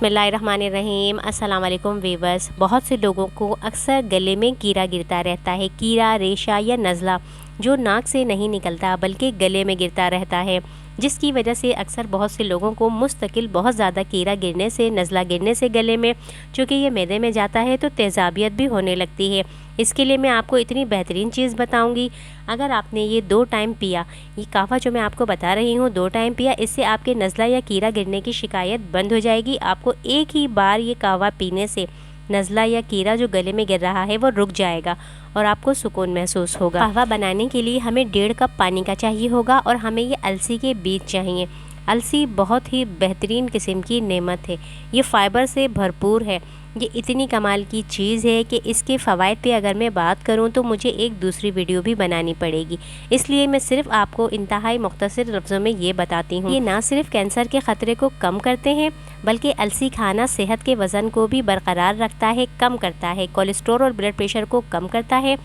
बिस्मिल्लाहिर्रहमानिर्रहीम। अस्सलाम वालेकुम वीवर्स। बहुत से लोगों को अक्सर गले में कीड़ा गिरता रहता है, कीड़ा, रेशा या नज़ला जो नाक से नहीं निकलता बल्कि गले में गिरता रहता है, जिसकी वजह से अक्सर बहुत से लोगों को मुस्तकिल बहुत ज़्यादा कीड़ा गिरने से, नज़ला गिरने से गले में, चूँकि ये मैदे में जाता है तो तेज़ाबियत भी होने लगती है। इसके लिए मैं आपको इतनी बेहतरीन चीज़ बताऊंगी। अगर आपने ये 2 टाइम पिया, ये कावा जो मैं आपको बता रही हूँ 2 टाइम पिया, इससे आपके नज़ला या कीड़ा गिरने की शिकायत बंद हो जाएगी। आपको एक ही बार ये कावा पीने से नज़ला या कीड़ा जो गले में गिर रहा है वो रुक जाएगा और आपको सुकून महसूस होगा। कावा बनाने के लिए हमें 1.5 कप पानी का चाहिए होगा और हमें ये अलसी के बीज चाहिए। अलसी बहुत ही बेहतरीन किस्म की नेमत है, ये फ़ाइबर से भरपूर है। ये इतनी कमाल की चीज़ है कि इसके फ़वाइद पे अगर मैं बात करूं तो मुझे एक दूसरी वीडियो भी बनानी पड़ेगी, इसलिए मैं सिर्फ आपको इंतहाई मुख्तसर लफ्ज़ों में ये बताती हूँ। ये ना सिर्फ कैंसर के ख़तरे को कम करते हैं बल्कि अलसी खाना सेहत के वज़न को भी बरकरार रखता है, कम करता है, कोलेस्ट्रॉल और ब्लड प्रेशर को कम करता है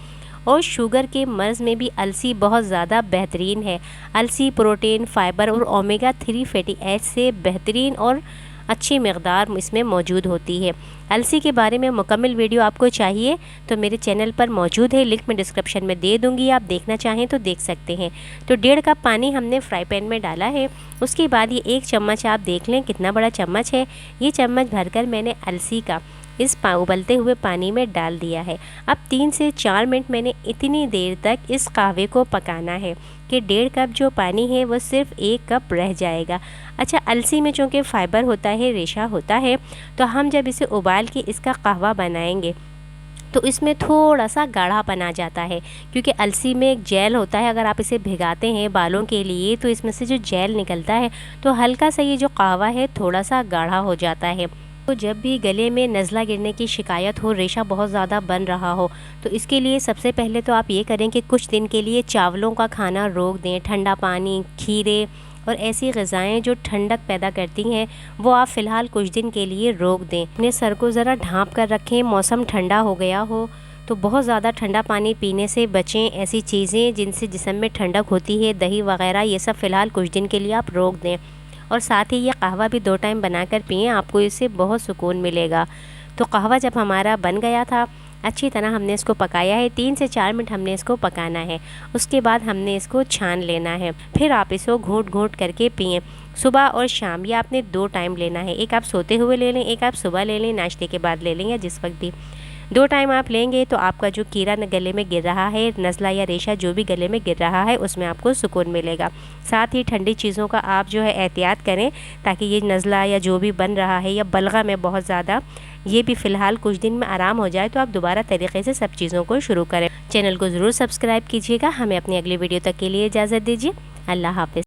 और शुगर के मर्ज़ में भी अलसी बहुत ज़्यादा बेहतरीन है। अलसी प्रोटीन, फ़ाइबर और ओमेगा 3 फैटी एसिड से बेहतरीन और अच्छी मकदार इसमें मौजूद होती है। अलसी के बारे में मुकम्मल वीडियो आपको चाहिए तो मेरे चैनल पर मौजूद है, लिंक मैं डिस्क्रिप्शन में दे दूंगी, आप देखना चाहें तो देख सकते हैं। तो 1.5 कप पानी हमने फ्राई पैन में डाला है। उसके बाद ये 1 चम्मच, आप देख लें कितना बड़ा चम्मच है, ये चम्मच भरकर मैंने अलसी का इस उबलते हुए पानी में डाल दिया है। अब 3 से 4 मिनट मैंने इतनी देर तक इस कहवे को पकाना है कि 1.5 कप जो पानी है वो सिर्फ 1 कप रह जाएगा। अच्छा, अलसी में चूँकि फ़ाइबर होता है, रेशा होता है, तो हम जब इसे उबाल के इसका कहवा बनाएंगे तो इसमें थोड़ा सा गाढ़ापन आ जाता है, क्योंकि अलसी में एक जेल होता है। अगर आप इसे भिगाते हैं बालों के लिए तो इसमें से जो जेल निकलता है तो हल्का सा ये जो कहवा है थोड़ा सा गाढ़ा हो जाता है। तो जब भी गले में नज़ला गिरने की शिकायत हो, रेशा बहुत ज़्यादा बन रहा हो, तो इसके लिए सबसे पहले तो आप ये करें कि कुछ दिन के लिए चावलों का खाना रोक दें। ठंडा पानी, खीरे और ऐसी ग़िज़ाएँ जो ठंडक पैदा करती हैं वो आप फ़िलहाल कुछ दिन के लिए रोक दें। अपने सर को ज़रा ढाँप कर रखें। मौसम ठंडा हो गया हो तो बहुत ज़्यादा ठंडा पानी पीने से बचें। ऐसी चीज़ें जिनसे जिस्म में ठंडक होती है, दही वग़ैरह, ये सब फ़िलहाल कुछ दिन के लिए आप रोक दें। और साथ ही ये कहवा भी 2 टाइम बनाकर पिएँ, आपको इससे बहुत सुकून मिलेगा। तो कहवा जब हमारा बन गया था, अच्छी तरह हमने इसको पकाया है, 3 से 4 मिनट हमने इसको पकाना है। उसके बाद हमने इसको छान लेना है, फिर आप इसको घूंट घूंट करके पिएँ। सुबह और शाम ये आपने 2 टाइम लेना है, एक आप सोते हुए ले लें, एक आप सुबह ले लें, नाश्ते के बाद ले लें या जिस वक्त भी। 2 टाइम आप लेंगे तो आपका जो कीड़ा गले में गिर रहा है, नज़ला या रेशा जो भी गले में गिर रहा है, उसमें आपको सुकून मिलेगा। साथ ही ठंडी चीज़ों का आप जो है एहतियात करें ताकि ये नज़ला या जो भी बन रहा है या बलगम है बहुत ज़्यादा, ये भी फ़िलहाल कुछ दिन में आराम हो जाए तो आप दोबारा तरीक़े से सब चीज़ों को शुरू करें। चैनल को ज़रूर सब्सक्राइब कीजिएगा। हमें अपनी अगली वीडियो तक के लिए इजाज़त दीजिए। अल्लाह हाफ़िज़।